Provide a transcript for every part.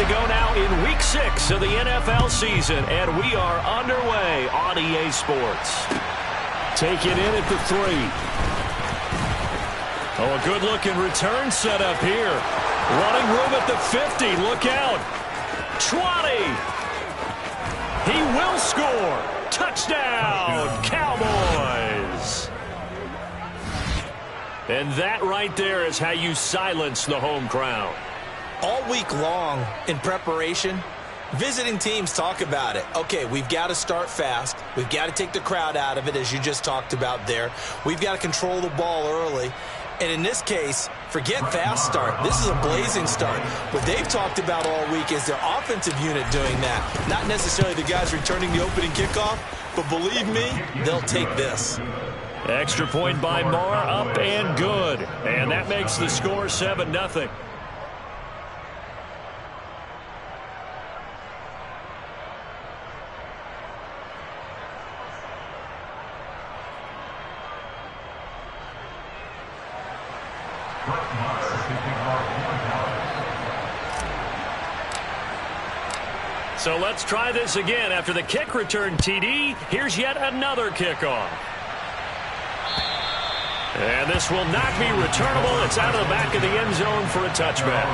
to go now in Week 6 of the NFL season, and we are underway on EA Sports. Take it in at the 3. Oh, a good-looking return set up here. Running room at the 50. Look out. 20. He will score. Touchdown, Cowboys. And that right there is how you silence the home crowd. All week long in preparation, visiting teams talk about it. Okay, we've got to start fast. We've got to take the crowd out of it, as you just talked about there. We've got to control the ball early. And in this case, forget fast start. This is a blazing start. What they've talked about all week is their offensive unit doing that. Not necessarily the guys returning the opening kickoff, but believe me, they'll take this. Extra point by Moore, up and good. And that makes the score 7-0. So let's try this again. After the kick return TD, here's yet another kickoff. And this will not be returnable. It's out of the back of the end zone for a touchback.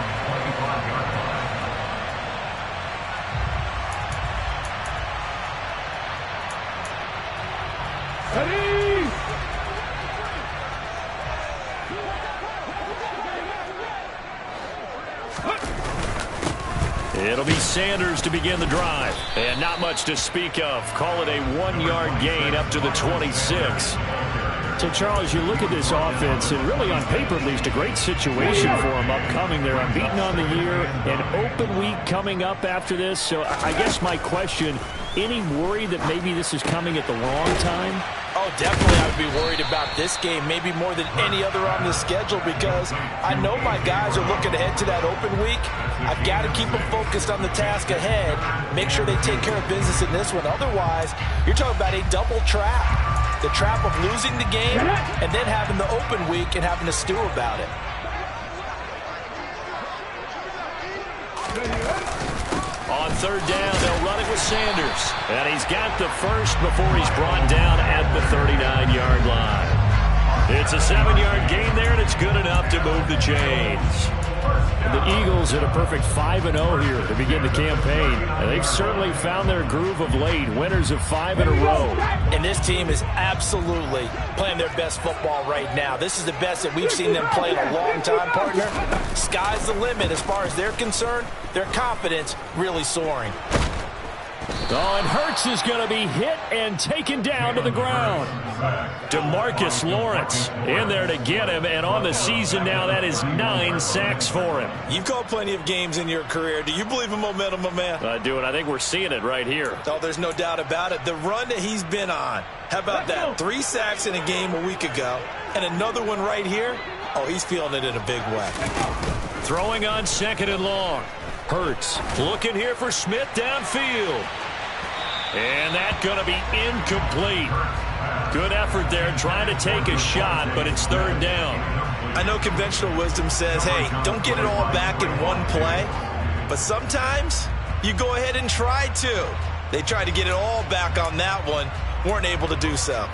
It'll be Sanders to begin the drive. And not much to speak of. Call it a 1-yard gain up to the 26. So, Charles, you look at this offense, and really on paper at least, a great situation for them upcoming. They're unbeaten on the year, an open week coming up after this. So I guess my question, any worry that maybe this is coming at the wrong time? Oh, definitely I would be worried about this game, maybe more than any other on the schedule, because I know my guys are looking ahead to that open week. I've got to keep them focused on the task ahead, make sure they take care of business in this one. Otherwise, you're talking about a double trap. The trap of losing the game and then having the open week and having to stew about it. On third down, they'll run it with Sanders. And he's got the first before he's brought down at the 39-yard line. It's a 7-yard gain there, and it's good enough to move the chains. The Eagles at a perfect 5-0 here to begin the campaign. And they've certainly found their groove of late, winners of 5 in a row. And this team is absolutely playing their best football right now. This is the best that we've seen them play in a long time, partner. Sky's the limit as far as they're concerned. Their confidence really soaring. Oh, and Hurts is going to be hit and taken down to the ground. DeMarcus Lawrence in there to get him, and on the season now, that is 9 sacks for him. You've called plenty of games in your career. Do you believe in momentum, my man? I do, and I think we're seeing it right here. Oh, there's no doubt about it. The run that he's been on. How about that? 3 sacks in a game a week ago, and another one right here. Oh, he's feeling it in a big way. Throwing on 2nd and long. Hurts looking here for Smith downfield. And that's going to be incomplete. Good effort there trying to take a shot, but it's 3rd down. I know conventional wisdom says, hey, don't get it all back in one play. But sometimes you go ahead and try to. They tried to get it all back on that one. Weren't able to do so.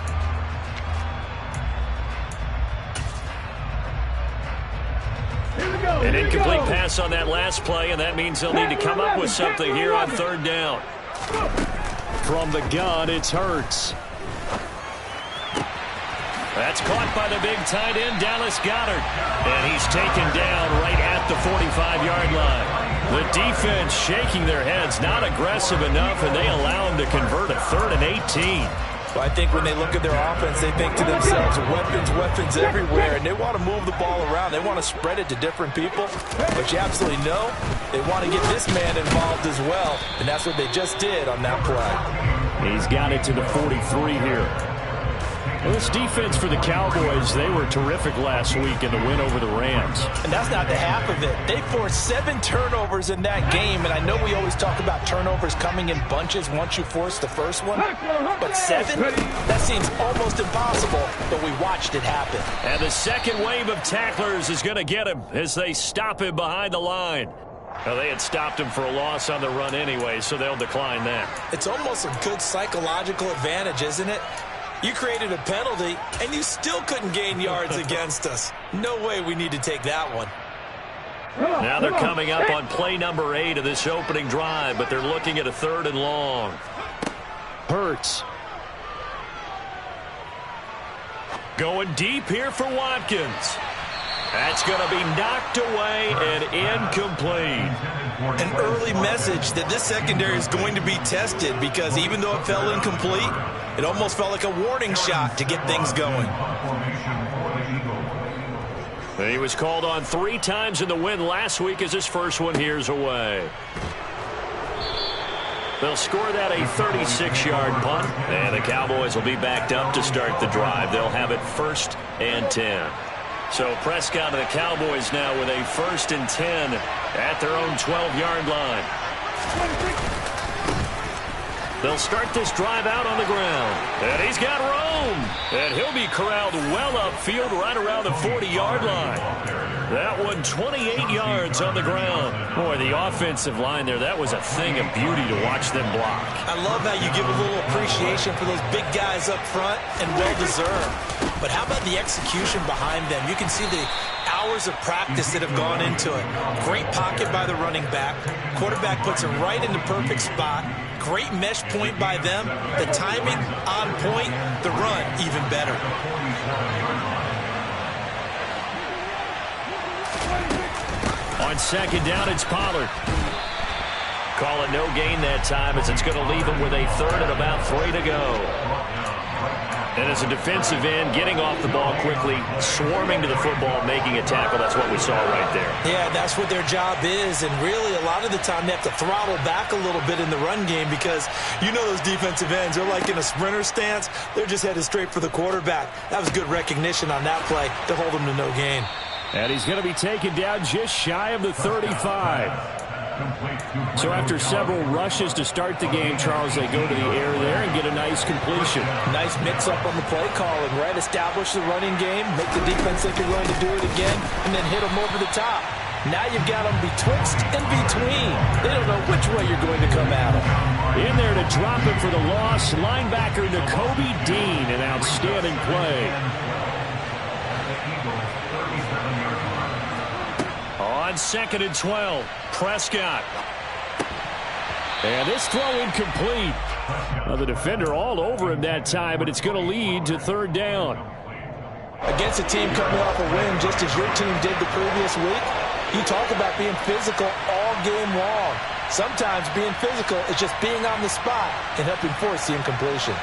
An incomplete pass on that last play, and that means they'll need to come up with something here on 3rd down. From the gun, it's Hurts. That's caught by the big tight end, Dallas Goedert. And he's taken down right at the 45-yard line. The defense shaking their heads, not aggressive enough, and they allow him to convert a 3rd and 18. Well, I think when they look at their offense, they think to themselves, weapons everywhere, and they want to move the ball around. They want to spread it to different people, but you absolutely know they want to get this man involved as well, and that's what they just did on that play. He's got it to the 43 here. Well, this defense for the Cowboys, they were terrific last week in the win over the Rams. And that's not the half of it. They forced 7 turnovers in that game, and I know we always talk about turnovers coming in bunches once you force the first one, but 7? That seems almost impossible, but we watched it happen. And the second wave of tacklers is going to get him as they stop him behind the line. Well, they had stopped him for a loss on the run anyway, so they'll decline that. It's almost a good psychological advantage, isn't it? You created a penalty, and you still couldn't gain yards against us. No way we need to take that one. Now they're coming up on play number 8 of this opening drive, but they're looking at a 3rd and long. Hurts. Going deep here for Watkins. That's going to be knocked away and incomplete. An early message that this secondary is going to be tested because even though it fell incomplete, it almost felt like a warning shot to get things going. He was called on 3 times in the win last week as his first one here's away. They'll score that a 36-yard punt, and the Cowboys will be backed up to start the drive. They'll have it 1st and 10. So Prescott and the Cowboys now with a 1st and 10 at their own 12-yard line. They'll start this drive out on the ground. And he's got room. And he'll be corralled well upfield right around the 40-yard line. That one 28 yards on the ground. Boy, the offensive line there, that was a thing of beauty to watch them block. I love how you give a little appreciation for those big guys up front, and well-deserved. But how about the execution behind them? You can see the hours of practice that have gone into it. Great pocket by the running back. Quarterback puts it right in the perfect spot. Great mesh point by them. The timing on point. The run even better. On 2nd down, it's Pollard. Call it no gain that time as it's going to leave him with a 3rd and about 3 to go. And as a defensive end, getting off the ball quickly, swarming to the football, making a tackle, that's what we saw right there. Yeah, that's what their job is, and really a lot of the time they have to throttle back a little bit in the run game because you know those defensive ends, they're like in a sprinter stance. They're just headed straight for the quarterback. That was good recognition on that play to hold them to no gain. And he's going to be taken down just shy of the 35. So after several rushes to start the game, Charles, they go to the air there and get a nice completion. Nice mix-up on the play calling, right? Establish the running game, make the defense think you're going to do it again, and then hit them over the top. Now you've got them betwixt and between. They don't know which way you're going to come at them. In there to drop it for the loss, linebacker Nakobe Dean, an outstanding play. On 2nd and 12, Prescott. And this throw incomplete. Well, the defender all over him that time, but it's going to lead to 3rd down. Against a team coming off a win just as your team did the previous week, you talk about being physical all game long. Sometimes being physical is just being on the spot and helping force the incompletion.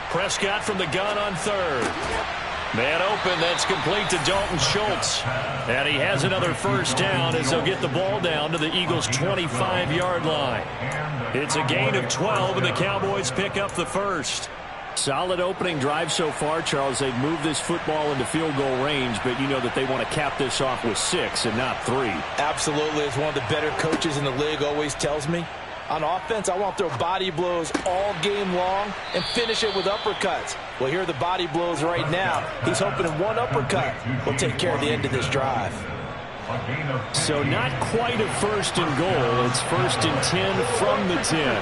Prescott from the gun on 3rd. Man open, that's complete to Dalton Schultz. And he has another 1st down as they'll get the ball down to the Eagles' 25-yard line. It's a gain of 12, and the Cowboys pick up the 1st. Solid opening drive so far, Charles. They've moved this football into field goal range, but you know that they want to cap this off with 6 and not 3. Absolutely. As one of the better coaches in the league always tells me, on offense, I want to throw body blows all game long and finish it with uppercuts. Well, here are the body blows right now. He's hoping in one uppercut will take care of the end of this drive. So not quite a 1st and goal. It's 1st and 10 from the 10.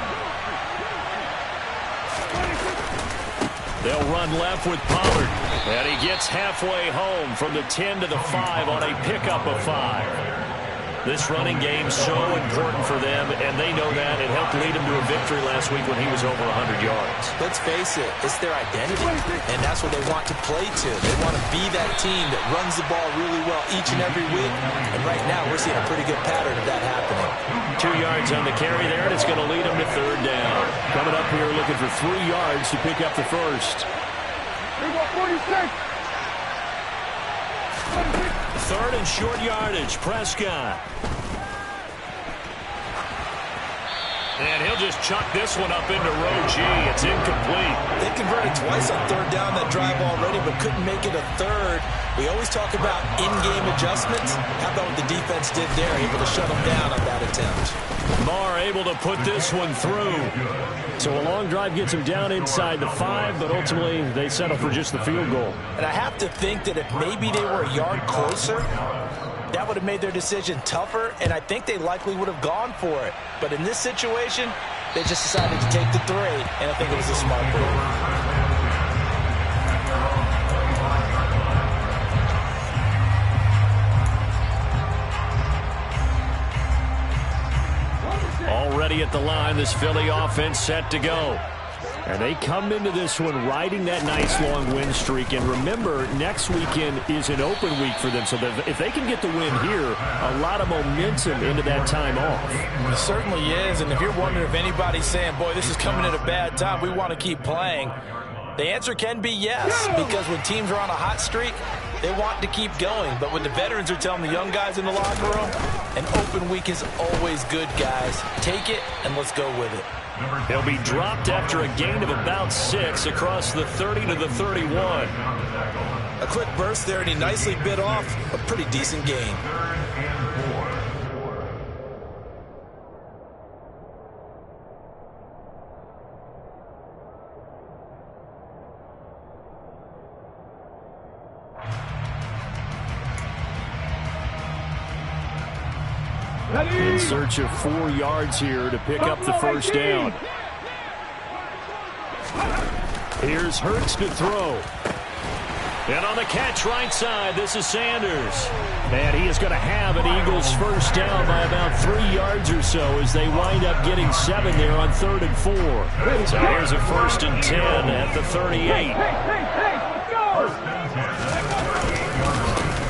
They'll run left with Pollard. And he gets halfway home from the 10 to the 5 on a pickup of 5. This running game's so important for them, and they know that. It helped lead them to a victory last week when he was over 100 yards. Let's face it, it's their identity, and that's what they want to play to. They want to be that team that runs the ball really well each and every week, and right now we're seeing a pretty good pattern of that happening. 2 yards on the carry there, and it's going to lead them to 3rd down. Coming up here looking for 3 yards to pick up the 1st. 3rd and short yardage, Prescott. And he'll just chuck this one up into row G. It's incomplete. They converted twice on 3rd down that drive already, but couldn't make it a 3rd. We always talk about in-game adjustments. How about what the defense did there, able to shut them down on that attempt. Marr able to put this one through. So a long drive gets them down inside the 5, but ultimately they settle for just the field goal. And I have to think that if maybe they were a yard closer, that would have made their decision tougher, and I think they likely would have gone for it. But in this situation, they just decided to take the 3, and I think it was a smart move. Already at the line, this Philly offense set to go. And they come into this one riding that nice long win streak. And remember, next weekend is an open week for them. So if they can get the win here, a lot of momentum into that time off. It certainly is. And if you're wondering if anybody's saying, boy, this is coming at a bad time, we want to keep playing, the answer can be yes. Because when teams are on a hot streak, they want to keep going. But when the veterans are telling the young guys in the locker room, an open week is always good, guys. Take it, and let's go with it. He'll be dropped after a gain of about 6 across the 30 to the 31. A quick burst there, and he nicely bit off a pretty decent gain. In search of 4 yards here to pick up the first down. Here's Hurts to throw. And on the catch right side, this is Sanders. And he is going to have an Eagles first down by about 3 yards or so as they wind up getting 7 there on 3rd and 4. So here's a 1st and 10 at the 38.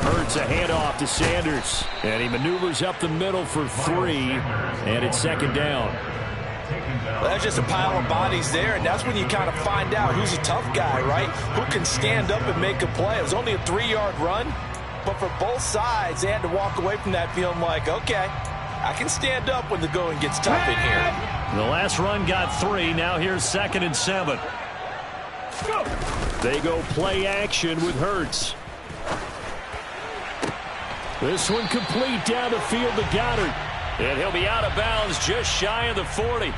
Hurts a handoff to Sanders. And he maneuvers up the middle for 3. And it's 2nd down. Well, that's just a pile of bodies there, and that's when you kind of find out who's a tough guy, right? Who can stand up and make a play. It was only a 3-yard run, but for both sides, they had to walk away from that feeling like, okay, I can stand up when the going gets tough in here. The last run got 3. Now here's 2nd and 7. They go play action with Hurts. This one complete down the field to Goddard. And he'll be out of bounds just shy of the 40.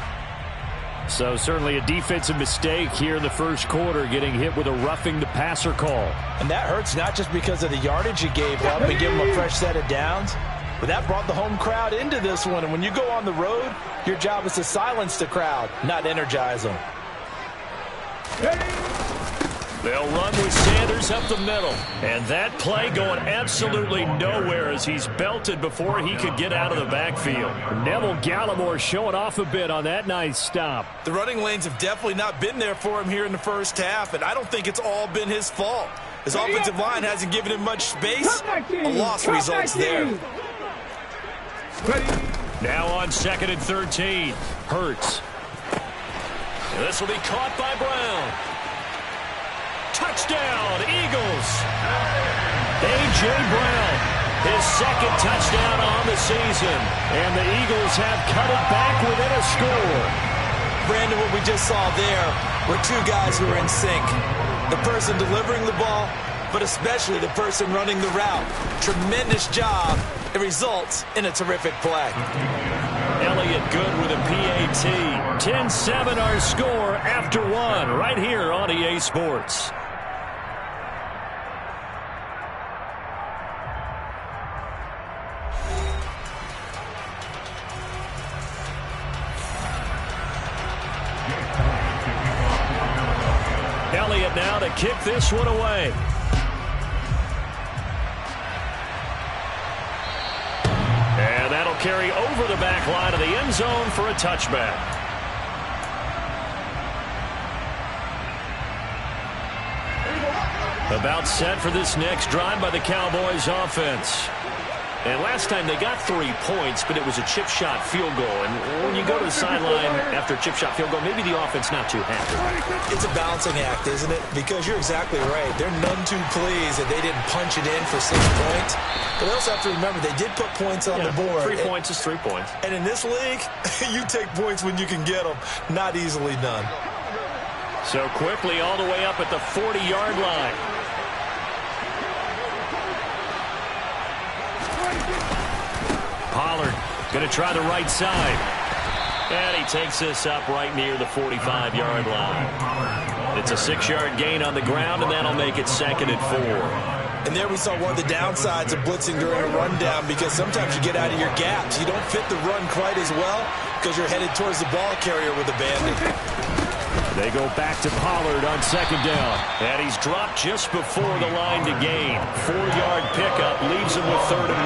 So certainly a defensive mistake here in the first quarter, getting hit with a roughing the passer call. And that hurts not just because of the yardage he gave up and give him a fresh set of downs, but that brought the home crowd into this one. And when you go on the road, your job is to silence the crowd, not energize them. They'll run with Sanders up the middle. And that play going absolutely nowhere as he's belted before he could get out of the backfield. Neville Gallimore showing off a bit on that nice stop. The running lanes have definitely not been there for him here in the first half, and I don't think it's all been his fault. His offensive line hasn't given him much space. A loss results there. Now on 2nd and 13. Hurts. And this will be caught by Brown. Touchdown, Eagles. A.J. Brown, his 2nd touchdown on the season. And the Eagles have cut it back within a score. Brandon, what we just saw there were 2 guys who were in sync. The person delivering the ball, but especially the person running the route. Tremendous job. It results in a terrific play. Elliott good with a PAT. 10-7 our score after 1 right here on EA Sports. Elliott now to kick this one away. And that'll carry over the back line of the end zone for a touchback. About set for this next drive by the Cowboys offense. And last time they got 3 points, but it was a chip shot field goal. And when you go to the sideline after a chip shot field goal, maybe the offense not too happy. It's a balancing act, isn't it? Because you're exactly right. They're none too pleased that they didn't punch it in for 6 points. But they also have to remember they did put points on the board. 3 points is 3 points. And in this league, you take points when you can get them. Not easily done. So quickly all the way up at the 40-yard line. Pollard going to try the right side. And he takes this up right near the 45-yard line. It's a 6-yard gain on the ground, and that'll make it 2nd and 4. And there we saw one of the downsides of blitzing during a rundown, because sometimes you get out of your gaps. You don't fit the run quite as well because you're headed towards the ball carrier with a bandit. They go back to Pollard on second down. And he's dropped just before the line to gain. 4-yard pickup leaves him with 3rd and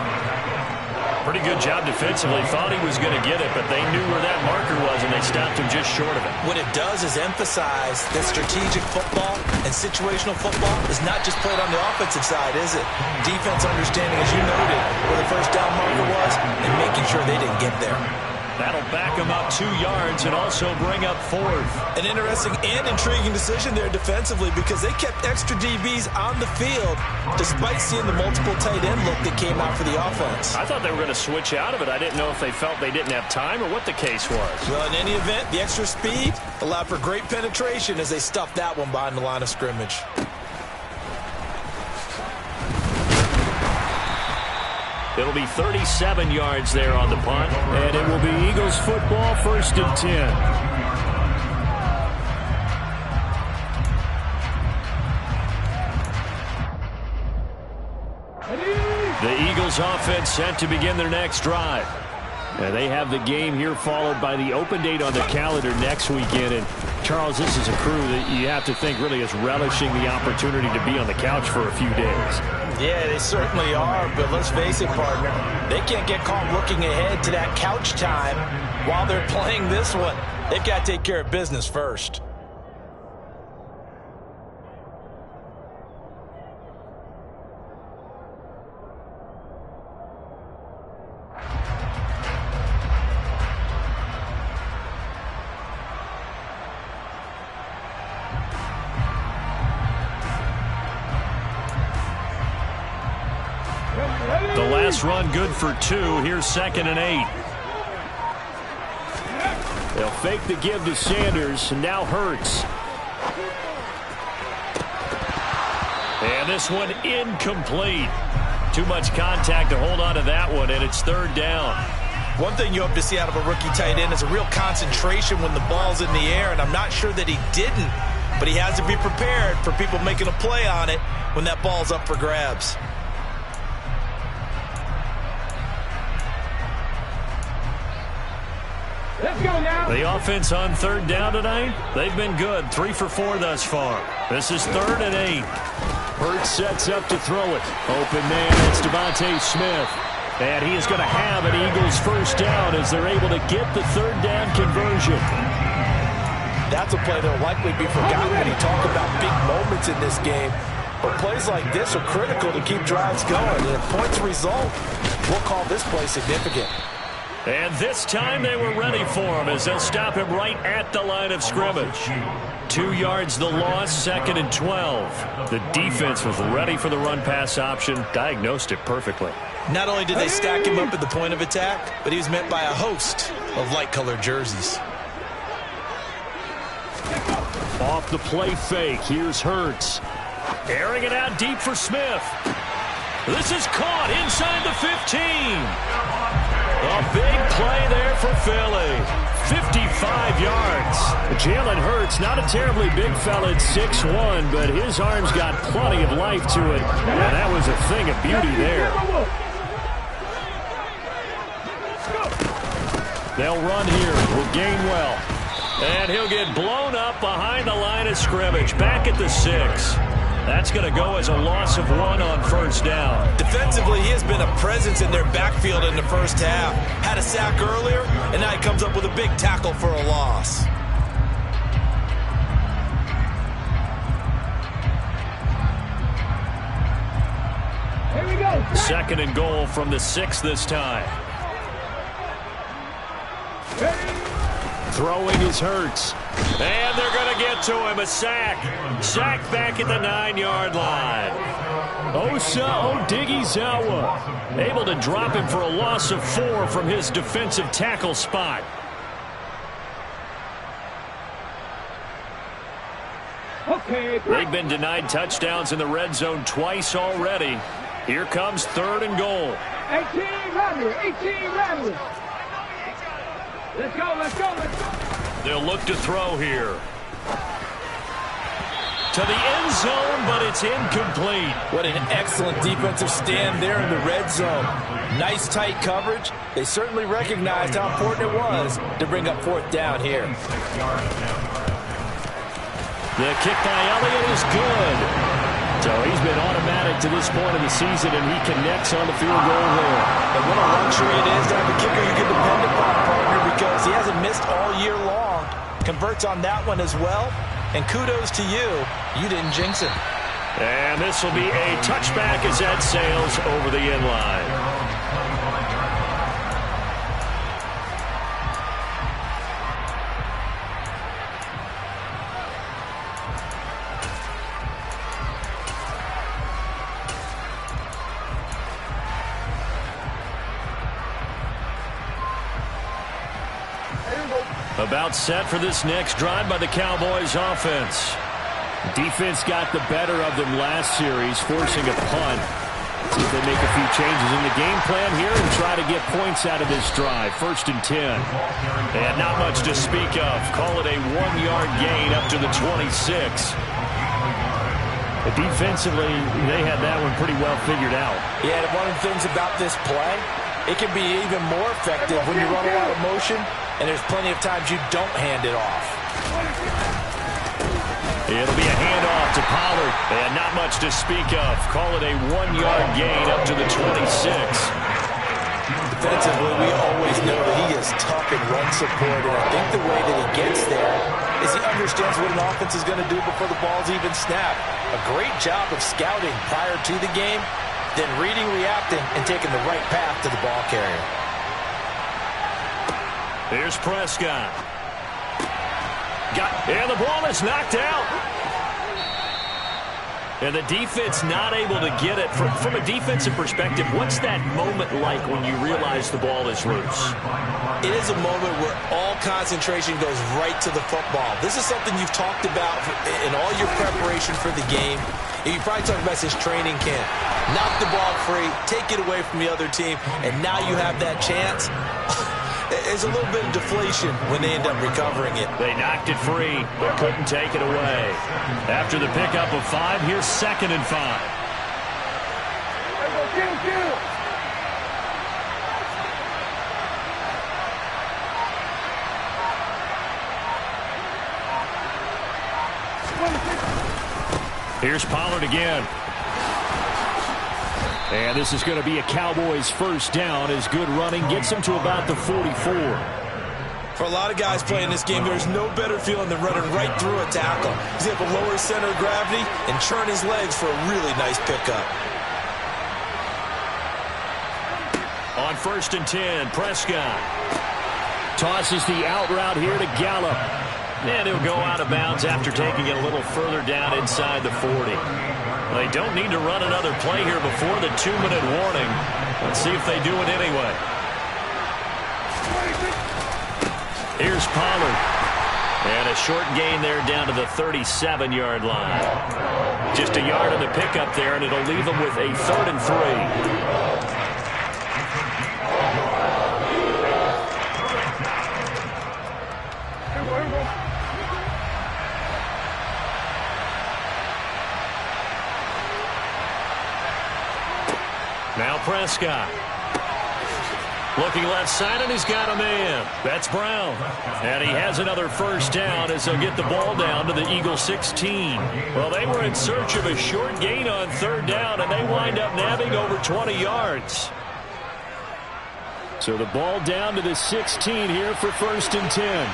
1. Pretty good job defensively. Thought he was going to get it, but they knew where that marker was, and they stopped him just short of it. What it does is emphasize that strategic football and situational football is not just played on the offensive side, is it? Defense understanding, as you noted, where the first down marker was and making sure they didn't get there. That'll back him up 2 yards and also bring up 4th. An interesting and intriguing decision there defensively, because they kept extra DBs on the field despite seeing the multiple tight end look that came out for the offense. I thought they were going to switch out of it. I didn't know if they felt they didn't have time or what the case was. Well, in any event, the extra speed allowed for great penetration as they stuffed that one behind the line of scrimmage. It'll be 37 yards there on the punt, and it will be Eagles football, 1st and 10. The Eagles offense set to begin their next drive. They have the game here followed by the open date on the calendar next weekend. And Charles, this is a crew that you have to think really is relishing the opportunity to be on the couch for a few days. Yeah, they certainly are, but let's face it, partner. They can't get caught looking ahead to that couch time while they're playing this one. They've got to take care of business first. The last run good for 2. Here's 2nd and 8. They'll fake the give to Sanders, and now Hurts. And this one incomplete. Too much contact to hold on to that one, and it's 3rd down. One thing you hope to see out of a rookie tight end is a real concentration when the ball's in the air, and I'm not sure that he didn't, but he has to be prepared for people making a play on it when that ball's up for grabs. Let's go now. The offense on 3rd down tonight, they've been good. 3 for 4 thus far. This is 3rd and 8. Hurts sets up to throw it. Open man, it's Devontae Smith. And he is going to have an Eagles 1st down as they're able to get the 3rd down conversion. That's a play that will likely be forgotten when you talk about big moments in this game. But plays like this are critical to keep drives going. And if points result, we'll call this play significant. And this time they were ready for him as they'll stop him right at the line of scrimmage. 2 yards the loss, 2nd and 12. The defense was ready for the run-pass option, diagnosed it perfectly. Not only did they stack him up at the point of attack, but he was met by a host of light-colored jerseys. Off the play fake, here's Hurts. Airing it out deep for Smith. This is caught inside the 15. A big play there for Philly. 55 yards. Jalen Hurts, not a terribly big fella at 6'1", but his arms got plenty of life to it. And that was a thing of beauty there. They'll run here with Gainwell. And he'll get blown up behind the line of scrimmage. Back at the 6. That's going to go as a loss of 1 on 1st down. Defensively, he has been a presence in their backfield in the first half. Had a sack earlier, and now he comes up with a big tackle for a loss. Here we go. 2nd and goal from the 6 this time. Throwing is Hurts. And they're going to get to him. A sack. Sack back at the 9-yard line. Osa Odighizuwa able to drop him for a loss of 4 from his defensive tackle spot. Okay. They've been denied touchdowns in the red zone twice already. Here comes 3rd and goal. 18 Rattler. 18 Rattler. Let's go, let's go, let's go. They'll look to throw here. to the end zone, but it's incomplete. What an excellent defensive stand there in the red zone. Nice tight coverage. They certainly recognized how important it was to bring up fourth down here. The kick by Elliott is good. So he's been automatic to this point of the season, and he connects on the field goal there. And what a luxury it is to have a kicker you can depend upon, partner, because he hasn't missed all year long. Converts on that one as well. And kudos to you. You didn't jinx him. And this will be a touchback as that sails over the end line. About set for this next drive by the Cowboys offense. Defense got the better of them last series, forcing a punt. See if they make a few changes in the game plan here and try to get points out of this drive. 1st and 10. And not much to speak of. Call it a 1-yard gain up to the 26. But defensively, they had that one pretty well figured out. Yeah, and one of the things about this play, it can be even more effective when you run a lot of motion, and there's plenty of times you don't hand it off. It'll be a handoff to Pollard, and not much to speak of. Call it a 1-yard gain up to the 26. Defensively, we always know that he is tough in run support, and I think the way that he gets there is he understands what an offense is going to do before the ball's even snapped. A great job of scouting prior to the game, then reading, reacting, and taking the right path to the ball carrier. Here's Prescott. And the ball is knocked out. And the defense not able to get it. From a defensive perspective, what's that moment like when you realize the ball is loose? It is a moment where all concentration goes right to the football. This is something you've talked about in all your preparation for the game. You probably talked about this training camp. Knock the ball free, take it away from the other team, and now you have that chance. There's a little bit of deflation when they end up recovering it. They knocked it free, but couldn't take it away. After the pickup of 5, here's 2nd and 5. Here's Pollard again. And this is going to be a Cowboys first down as good running gets them to about the 44. For a lot of guys playing this game, there's no better feeling than running right through a tackle. He's able to lower his center of gravity and churn his legs for a really nice pickup. On 1st and 10, Prescott tosses the out route here to Gallup. And he'll go out of bounds after taking it a little further down inside the 40. They don't need to run another play here before the 2-minute warning. Let's see if they do it anyway. Here's Pollard. And a short gain there down to the 37-yard line. Just a yard on the pickup there, and it'll leave them with a 3rd and 3. Now Prescott. Looking left side, and he's got a man. That's Brown. And he has another first down as they'll get the ball down to the Eagle 16. Well, they were in search of a short gain on 3rd down, and they wind up nabbing over 20 yards. So the ball down to the 16 here for 1st and 10.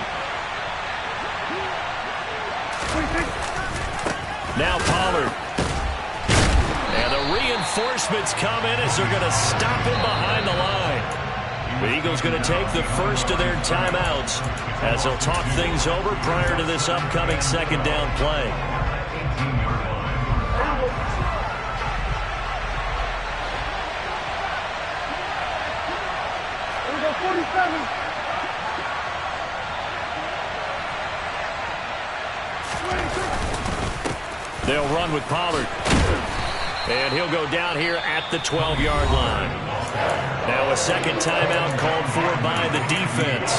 Now Pollard. And the reinforcements come in as they're going to stop him behind the line. The Eagles going to take the first of their timeouts as they'll talk things over prior to this upcoming 2nd down play. Here we go, 47. They'll run with Pollard. And he'll go down here at the 12-yard line. Now a second timeout called for by the defense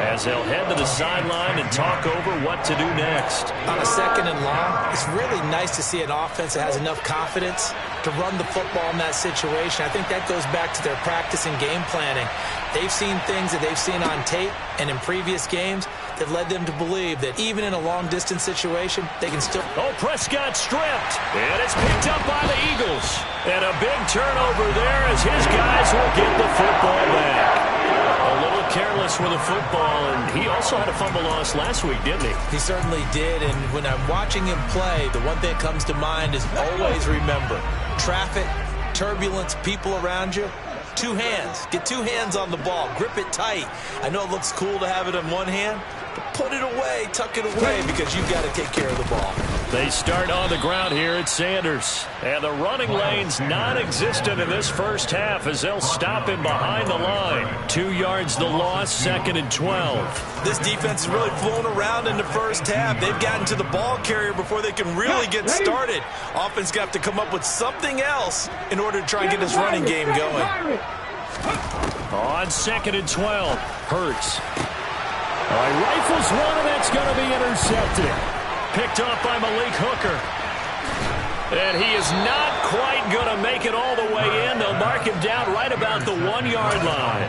as they'll head to the sideline and talk over what to do next. On a second and long, it's really nice to see an offense that has enough confidence to run the football in that situation. I think that goes back to their practice and game planning. They've seen things that they've seen on tape and in previous games that led them to believe that even in a long-distance situation, they can still... Oh, Prescott stripped, and it's picked up by the Eagles. And a big turnover there as his guys will get the football back. A little careless with the football, and he also had a fumble loss last week, didn't he? He certainly did, and when I'm watching him play, the one thing that comes to mind is always remember, traffic, turbulence, people around you, two hands. Get two hands on the ball. Grip it tight. I know it looks cool to have it in one hand, but put it away, tuck it away, because you've got to take care of the ball. They start on the ground here at Sanders. And the running lane's non-existent in this first half as they'll stop him behind the line. 2 yards the loss, 2nd and 12. This defense has really flown around in the first half. They've gotten to the ball carrier before they can really get started. Offense got to come up with something else in order to try and get this running game going. On 2nd and 12, Hurts. Rifles one, and that's going to be intercepted. Picked off by Malik Hooker. And he is not quite going to make it all the way in. They'll mark him down right about the 1-yard line.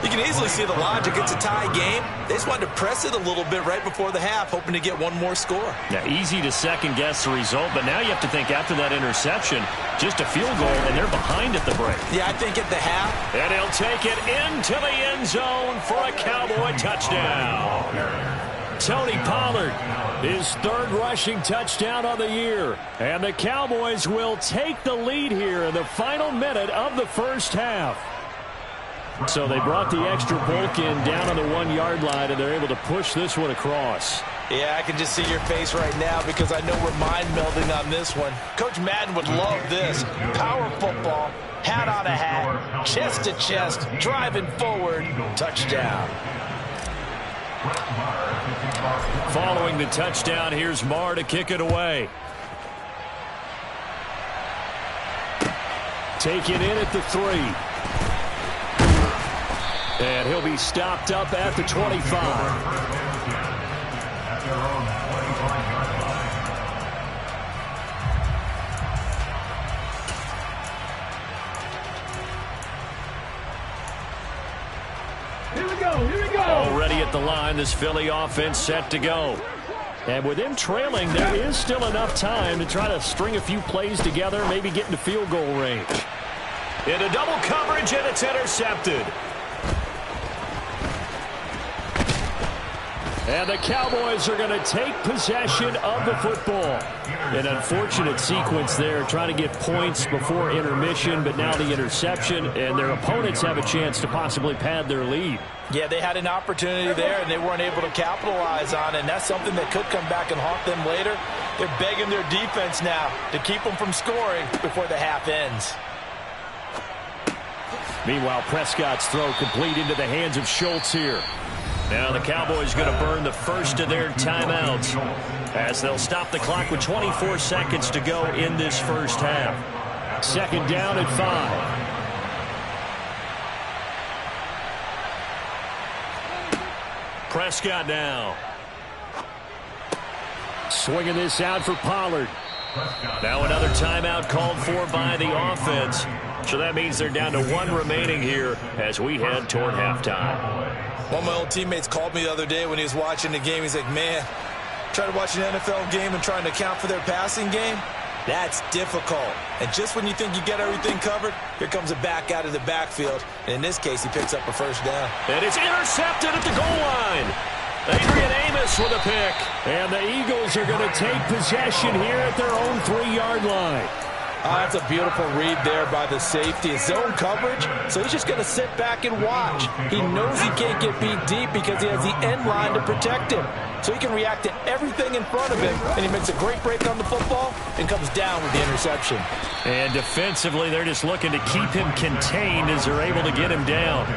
You can easily see the logic. It's a tie game. They just wanted to press it a little bit right before the half, hoping to get one more score. Now, easy to second-guess the result, but now you have to think after that interception, just a field goal, and they're behind at the break. Yeah, I think at the half. And he'll take it into the end zone for a Cowboy touchdown. Tony Pollard, his 3rd rushing touchdown of the year. And the Cowboys will take the lead here in the final minute of the first half. So they brought the extra bulk in down on the 1-yard line, and they're able to push this one across. Yeah, I can just see your face right now because I know we're mind-melding on this one. Coach Madden would love this. Power football, hat on a hat, chest to chest, driving forward, touchdown. Following the touchdown, here's Marr to kick it away. Taken in at the 3. And he'll be stopped up at the 25. Here we go. Already at the line, this Philly offense set to go. And with him trailing, there is still enough time to try to string a few plays together, maybe get into field goal range. Into double coverage, and it's intercepted. And the Cowboys are going to take possession of the football. An unfortunate sequence there, trying to get points before intermission, but now the interception, and their opponents have a chance to possibly pad their lead. Yeah, they had an opportunity there, and they weren't able to capitalize on it, and that's something that could come back and haunt them later. They're begging their defense now to keep them from scoring before the half ends. Meanwhile, Prescott's throw complete into the hands of Schultz here. Now the Cowboys going to burn the first of their timeouts as they'll stop the clock with 24 seconds to go in this first half. 2nd down at 5. Prescott now. Swinging this out for Pollard. Now another timeout called for by the offense. So that means they're down to 1 remaining here as we head toward halftime. One of my old teammates called me the other day when he was watching the game. He's like, man, trying to watch an NFL game and trying to account for their passing game, that's difficult. And just when you think you get everything covered, here comes a back out of the backfield. And in this case, he picks up a first down. And it's intercepted at the goal line. Adrian Amos with a pick. And the Eagles are going to take possession here at their own 3-yard line. Oh, that's a beautiful read there by the safety. It's zone coverage, so he's just going to sit back and watch. He knows he can't get beat deep because he has the end line to protect him. So he can react to everything in front of him, and he makes a great break on the football and comes down with the interception. And defensively, they're just looking to keep him contained as they're able to get him down.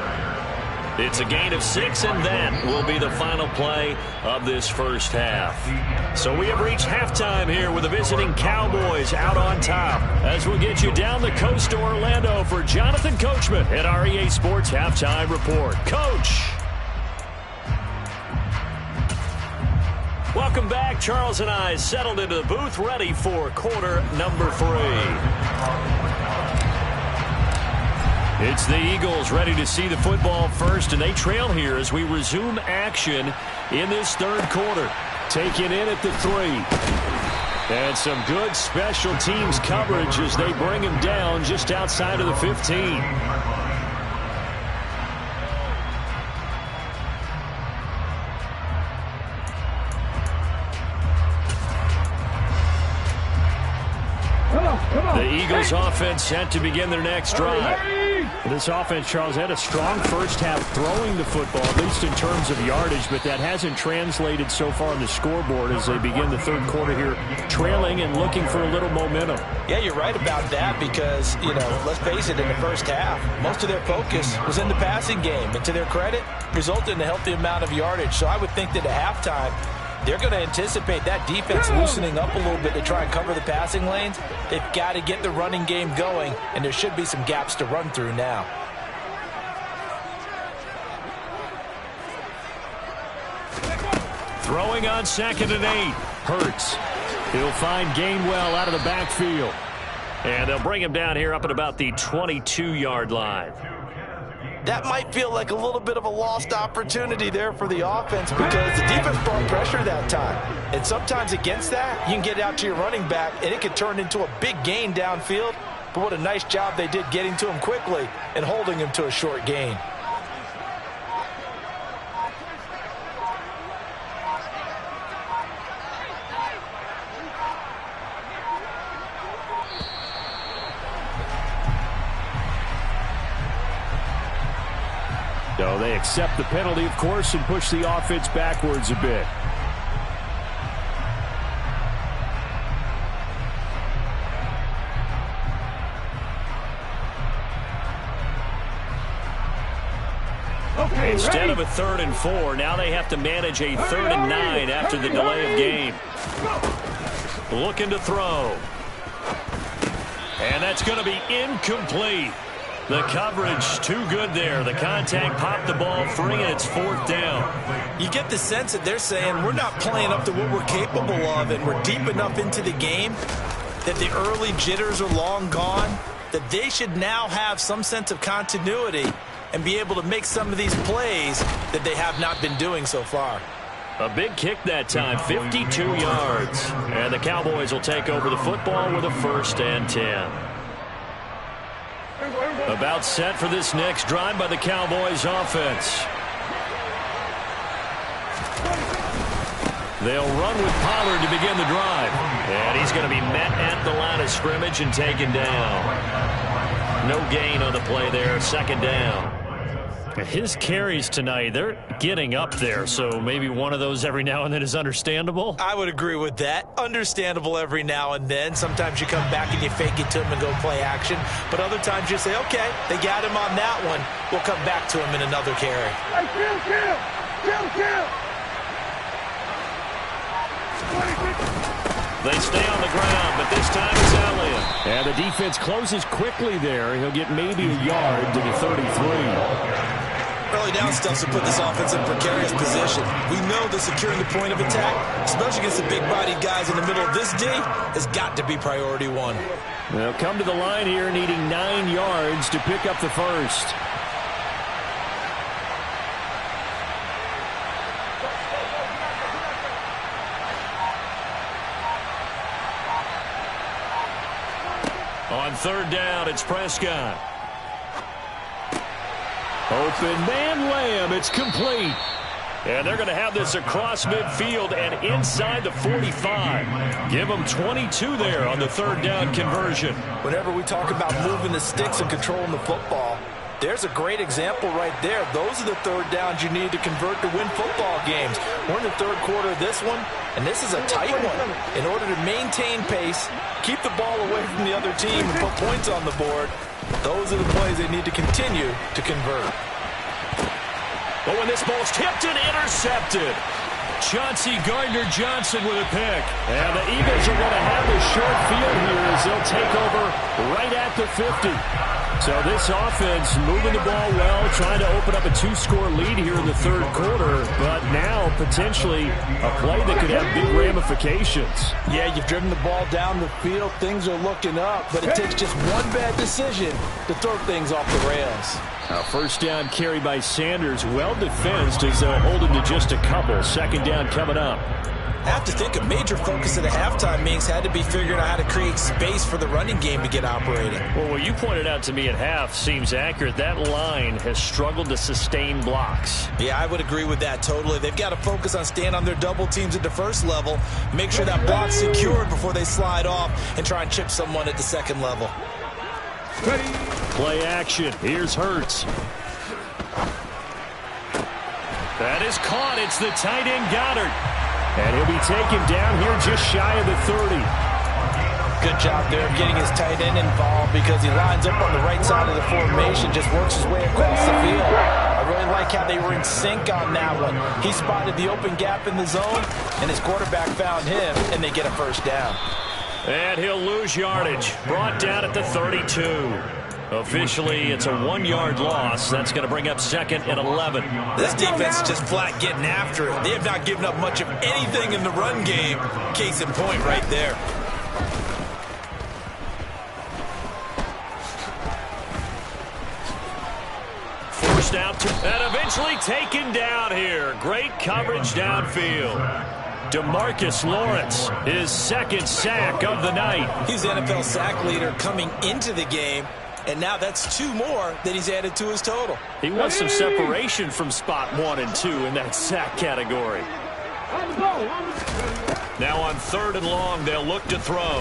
It's a gain of 6, and that will be the final play of this first half. So we have reached halftime here with the visiting Cowboys out on top. As we'll get you down the coast to Orlando for Jonathan Coachman at our EA Sports Halftime Report. Coach! Welcome back. Charles and I settled into the booth, ready for quarter number 3. It's the Eagles ready to see the football first, and they trail here as we resume action in this third quarter. Taken in at the 3. And some good special teams coverage as they bring him down just outside of the 15. The Eagles offense set to begin their next drive. This offense, Charles, had a strong first half throwing the football, at least in terms of yardage, but that hasn't translated so far on the scoreboard as they begin the third quarter here, trailing and looking for a little momentum. Yeah, you're right about that because, let's face it, in the first half, most of their focus was in the passing game. And to their credit, resulted in a healthy amount of yardage. So I would think that at halftime, they're going to anticipate that defense loosening up a little bit to try and cover the passing lanes. They've got to get the running game going, and there should be some gaps to run through now. Throwing on 2nd and 8. Hurts. He'll find Gainwell out of the backfield. And they'll bring him down here up at about the 22-yard line. That might feel like a little bit of a lost opportunity there for the offense because the defense brought pressure that time. And sometimes against that, you can get out to your running back, and it can turn into a big gain downfield. But what a nice job they did getting to him quickly and holding him to a short gain. So they accept the penalty, of course, and push the offense backwards a bit. Okay, Instead of a 3rd and 4, now they have to manage a 3rd and 9 after the delay of game. Looking to throw. And that's going to be incomplete. The coverage too good there. The contact popped the ball free, and it's 4th down. You get the sense that they're saying we're not playing up to what we're capable of, and we're deep enough into the game that the early jitters are long gone, that they should now have some sense of continuity and be able to make some of these plays that they have not been doing so far. A big kick that time, 52 yards. And the Cowboys will take over the football with a 1st and 10. About set for this next drive by the Cowboys offense. They'll run with Pollard to begin the drive. And he's going to be met at the line of scrimmage and taken down. No gain on the play there, 2nd down. His carries tonight, they're getting up there, so maybe one of those every now and then is understandable. I would agree with that. Understandable every now and then. Sometimes you come back and you fake it to him and go play action. But other times you say, okay, they got him on that one. We'll come back to him in another carry. They stay on the ground, but this time it's Elliott. And the defense closes quickly there. He'll get maybe a yard to the 33. Early down stuff to put this offense in a precarious position. We know that securing the point of attack, especially against the big-bodied guys in the middle of this D, has got to be priority 1. They'll come to the line here needing 9 yards to pick up the first. On 3rd down, it's Prescott. Open man Lamb. It's complete. And they're going to have this across midfield and inside the 45. Give them 22 there on the 3rd down conversion. Whenever we talk about moving the sticks and controlling the football, there's a great example right there. Those are the 3rd downs you need to convert to win football games. We're in the 3rd quarter of this one, and this is a tight one. In order to maintain pace, keep the ball away from the other team, and put points on the board, those are the plays they need to continue to convert. Oh, and this ball's tipped and intercepted. Chauncey Gardner-Johnson with a pick. And the Eagles are going to have a short field here as they'll take over right at the 50. So this offense moving the ball well, trying to open up a 2-score lead here in the third quarter, but now potentially a play that could have big ramifications. Yeah, you've driven the ball down the field. Things are looking up, but it takes just one bad decision to throw things off the rails. First down carry by Sanders, well defensed as they'll hold him to just a couple. Second down coming up. I have to think a major focus of the halftime meetings had to be figuring out how to create space for the running game to get operating. Well, what you pointed out to me at half seems accurate. That line has struggled to sustain blocks. Yeah, I would agree with that totally. They've got to focus on staying on their double teams at the first level, make sure that block's secured before they slide off, and try and chip someone at the second level. Play action. Here's Hurts. That is caught. It's the tight end Goddard. And he'll be taken down here just shy of the 30. Good job there of getting his tight end involved because he lines up on the right side of the formation, just works his way across the field. I really like how they were in sync on that one. He spotted the open gap in the zone, and his quarterback found him, and they get a first down. And he'll lose yardage. Brought down at the 32. Officially, it's a 1-yard loss. That's going to bring up second and 11. This defense is just flat getting after it. They have not given up much of anything in the run game. Case in point right there. Forced out and eventually taken down here. Great coverage downfield. DeMarcus Lawrence, his second sack of the night. He's the NFL sack leader coming into the game. And now that's 2 more that he's added to his total. He wants some separation from spot 1 and 2 in that sack category. Now on 3rd and long, they'll look to throw.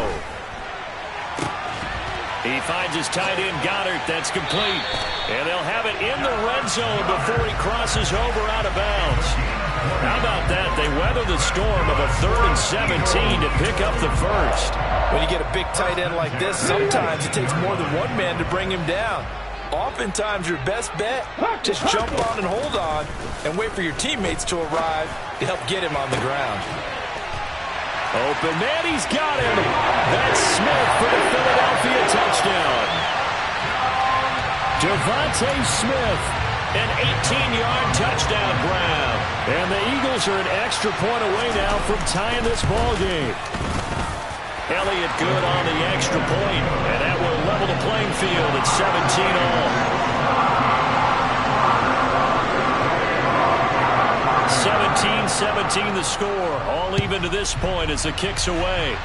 He finds his tight end Goddard. That's complete. And they'll have it in the red zone before he crosses over out of bounds. How about that? They weather the storm of a 3rd and 17 to pick up the first. When you get a big tight end like this, sometimes it takes more than one man to bring him down. Oftentimes, your best bet, just jump on and hold on and wait for your teammates to arrive to help get him on the ground. Open man, he's got him. That's Smith for the Philadelphia touchdown. Devontae Smith, an 18-yard touchdown grab. And the Eagles are an extra point away now from tying this ball game. Elliott good on the extra point, and that will level the playing field at 17-all. 17-17 the score, all even to this point as the kick's away.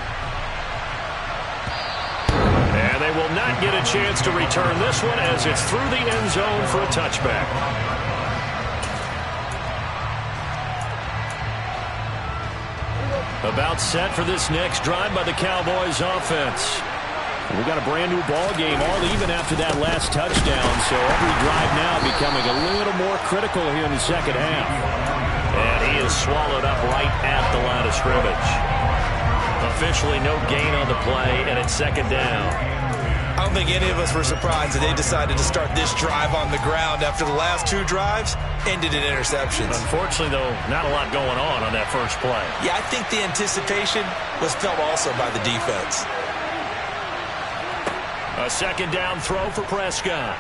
And they will not get a chance to return this one as it's through the end zone for a touchback. About set for this next drive by the Cowboys offense. We got a brand new ball game all even after that last touchdown, so every drive now becoming a little more critical here in the second half. And he is swallowed up right at the line of scrimmage. Officially no gain on the play, and it's second down. I don't think any of us were surprised that they decided to start this drive on the ground after the last 2 drives ended in interceptions. Unfortunately, though, not a lot going on that first play. Yeah, I think the anticipation was felt also by the defense. A second down throw for Prescott.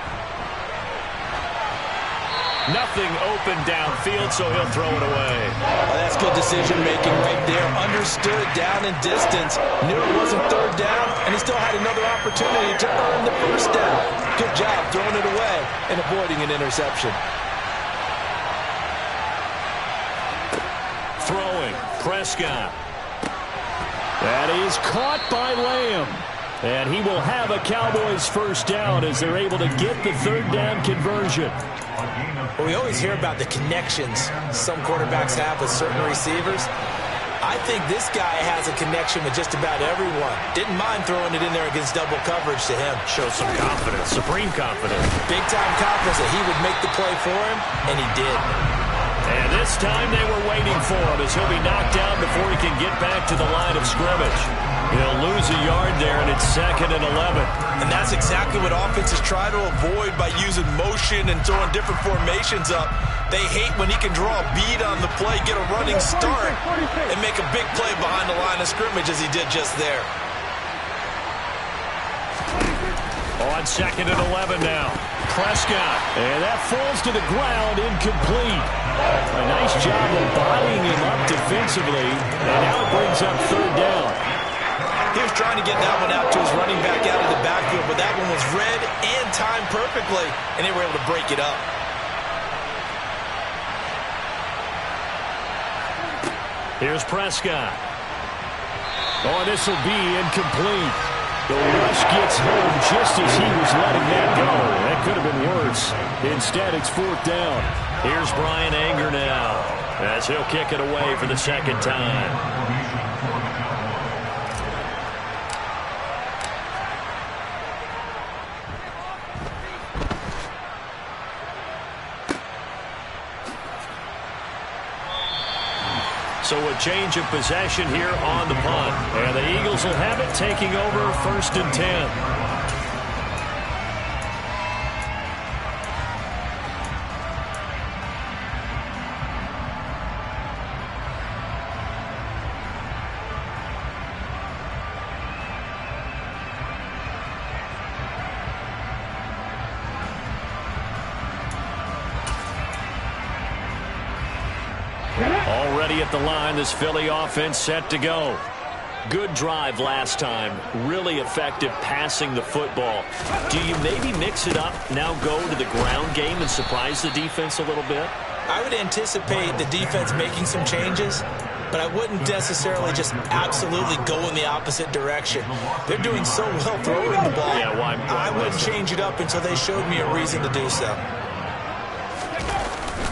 Nothing open downfield, so he'll throw it away. Well, that's good decision-making right there. Understood down in distance. Knew it wasn't 3rd down, and he still had another opportunity to earn the first down. Good job throwing it away and avoiding an interception. Throwing, Prescott. That is caught by Lamb. And he will have a Cowboys first down as they're able to get the 3rd down conversion. Well, we always hear about the connections some quarterbacks have with certain receivers. I think this guy has a connection with just about everyone. Didn't mind throwing it in there against double coverage to him. Shows some confidence, supreme confidence. Big-time confidence that he would make the play for him, and he did. And this time they were waiting for him as he'll be knocked down before he can get back to the line of scrimmage. He'll lose a yard there, and it's 2nd and 11. And that's exactly what offenses try to avoid by using motion and throwing different formations up. They hate when he can draw a bead on the play, get a running start, and make a big play behind the line of scrimmage as he did just there. On 2nd and 11 now. Prescott. And that falls to the ground, incomplete. A nice job of bodying him up defensively. And now it brings up 3rd down. He was trying to get that one out to his running back out of the backfield, but that one was read and timed perfectly, and they were able to break it up. Here's Prescott. Oh, this will be incomplete. The rush gets home just as he was letting that go. That could have been worse. Instead, it's 4th down. Here's Bryan Anger now as he'll kick it away for the 2nd time. So a change of possession here on the punt. And the Eagles will have it, taking over 1st and 10. Already at the line, this Philly offense set to go. Good drive last time. Really effective passing the football. Do you maybe mix it up, now go to the ground game and surprise the defense a little bit? I would anticipate the defense making some changes, but I wouldn't necessarily just absolutely go in the opposite direction. They're doing so well throwing the ball. Yeah, why I wouldn't change it up until they showed me a reason to do so.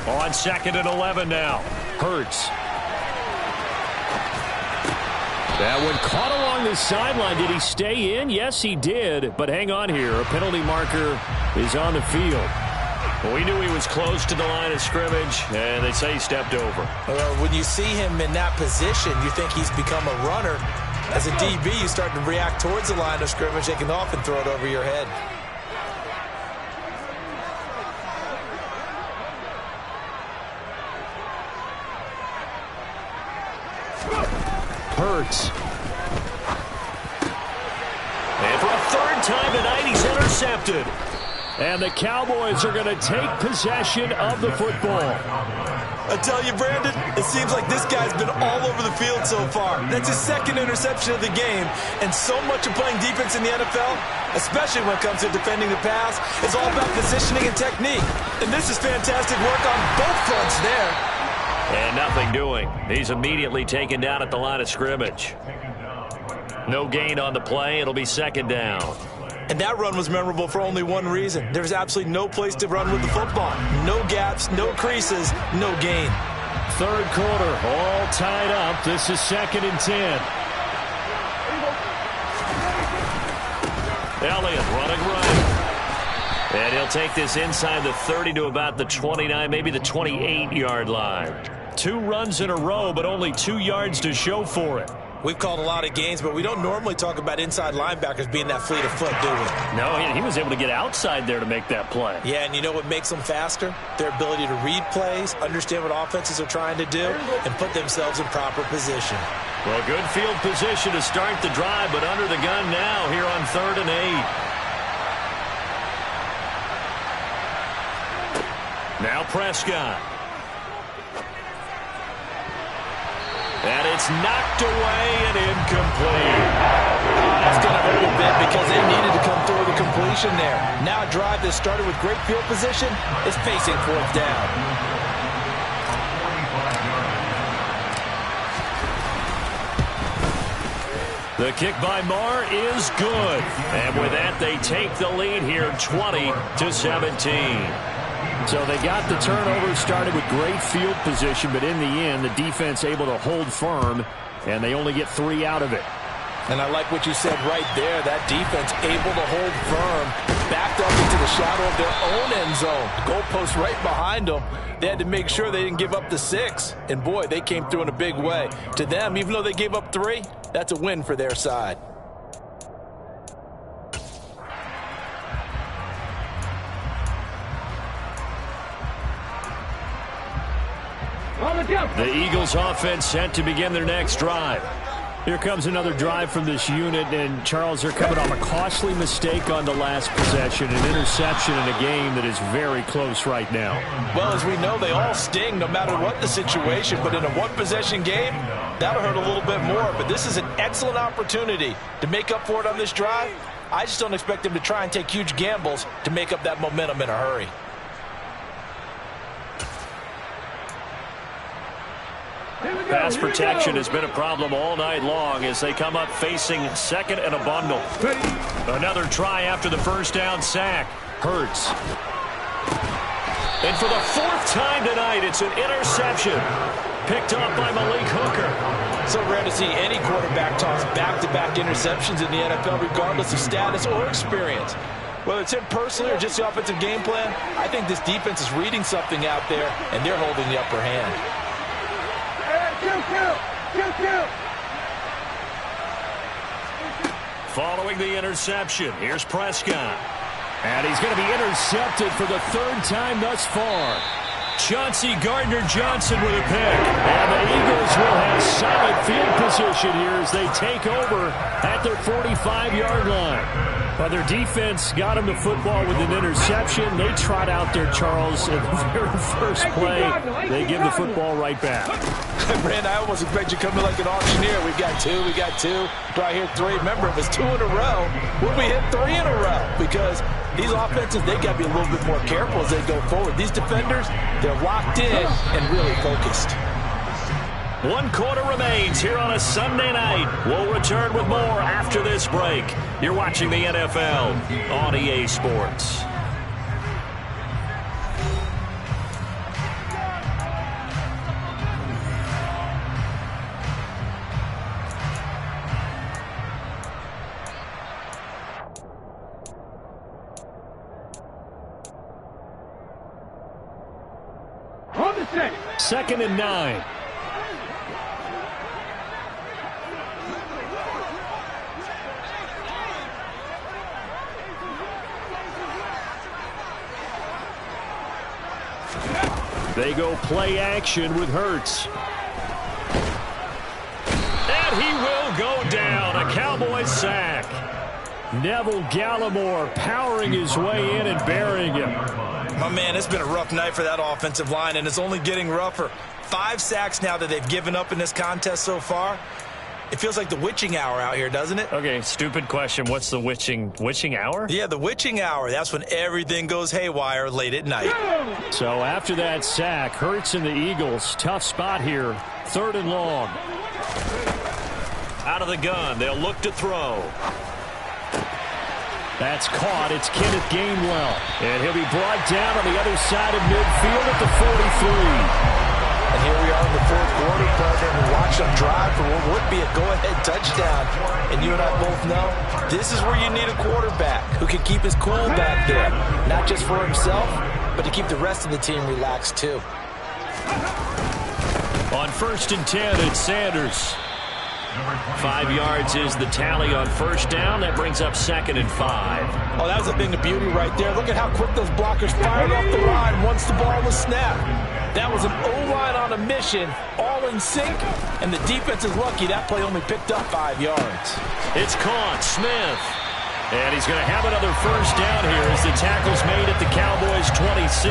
On 2nd and 11 now. Hurts. That one caught along the sideline. Did he stay in? Yes, he did. But hang on here. A penalty marker is on the field. Well, we knew he was close to the line of scrimmage, and they say he stepped over. When you see him in that position, you think he's become a runner. As a DB, you start to react towards the line of scrimmage. They can often throw it over your head. Hurts. And for a 3rd time tonight, he's intercepted. And the Cowboys are going to take possession of the football. I tell you, Brandon, it seems like this guy's been all over the field so far. That's his 2nd interception of the game. And so much of playing defense in the NFL, especially when it comes to defending the pass, is all about positioning and technique. And this is fantastic work on both fronts there. And nothing doing. He's immediately taken down at the line of scrimmage. No gain on the play. It'll be 2nd down. And that run was memorable for only one reason. There was absolutely no place to run with the football. No gaps, no creases, no gain. 3rd quarter, all tied up. This is 2nd and 10. Elliott running right. And he'll take this inside the 30 to about the 29, maybe the 28-yard line. 2 runs in a row, but only 2 yards to show for it. We've called a lot of games, but we don't normally talk about inside linebackers being that fleet of foot, do we? No, he was able to get outside there to make that play. Yeah, and you know what makes them faster? Their ability to read plays, understand what offenses are trying to do, and put themselves in proper position. Well, good field position to start the drive, but under the gun now here on 3rd and 8. Now Prescott. And it's knocked away and incomplete. That's going to hurt a bit because they needed to come through the completion there. Now a drive that started with great field position is facing 4th down. The kick by Marr is good. And with that, they take the lead here 20-17. So they got the turnover started with great field position, but in the end, the defense able to hold firm, and they only get 3 out of it. And I like what you said right there, that defense able to hold firm. backed up into the shadow of their own end zone. The goalpost right behind them. They had to make sure they didn't give up the 6. And, boy, they came through in a big way. To them, even though they gave up 3, that's a win for their side. The Eagles offense set to begin their next drive. Here comes another drive from this unit, and Charles, they're coming off a costly mistake on the last possession, an interception in a game that is very close right now. Well, as we know, they all sting no matter what the situation, but in a one-possession game, that'll hurt a little bit more. But this is an excellent opportunity to make up for it on this drive. I just don't expect them to try and take huge gambles to make up that momentum in a hurry. Pass protection has been a problem all night long as they come up facing second and a bundle. Another try after the first down sack. Hurts. And for the 4th time tonight, it's an interception. Picked up by Malik Hooker. So rare to see any quarterback toss back-to-back interceptions in the NFL, regardless of status or experience. Whether it's him personally or just the offensive game plan, I think this defense is reading something out there, and they're holding the upper hand. Following the interception, here's Prescott. And he's going to be intercepted for the 3rd time thus far. Chauncey Gardner-Johnson with a pick. And the Eagles will have solid field position here as they take over at their 45-yard line. Well, their defense got them the football with an interception. They trot out there, Charles, in the very first play. They give the football right back. Brand, I almost expect you to come in like an auctioneer. We got 2, we got 2. Do I hear 3? Remember, it was 2 in a row. Will we hit 3 in a row? Because these offenses, they got to be a little bit more careful as they go forward. These defenders, they're locked in and really focused. 1 quarter remains here on a Sunday night. We'll return with more after this break. You're watching the NFL on EA Sports. Second and 9. They go play action with Hurts. And he will go down. A Cowboys sack. Neville Gallimore powering his way in and burying him. My man, it's been a rough night for that offensive line, and it's only getting rougher. 5 sacks now that they've given up in this contest so far. It feels like the witching hour out here, doesn't it? Okay, stupid question. What's the witching hour? Yeah, the witching hour. That's when everything goes haywire late at night. So after that sack, Hurts and the Eagles, tough spot here. 3rd and long. Out of the gun, they'll look to throw. That's caught. It's Kenneth Gainwell. And he'll be brought down on the other side of midfield at the 43. And here we are in the 4th quarter, partner, and watch them drive for what would be a go-ahead touchdown. And you and I both know this is where you need a quarterback who can keep his cool back there, not just for himself, but to keep the rest of the team relaxed too. On 1st and 10, it's Sanders. 5 yards is the tally on 1st down. That brings up 2nd and 5. Oh, that was a thing of beauty right there. Look at how quick those blockers fired off the line once the ball was snapped. That was an O-line on a mission, all in sync, and the defense is lucky that play only picked up 5 yards. It's caught. Smith. And he's going to have another 1st down here as the tackle's made at the Cowboys' 26.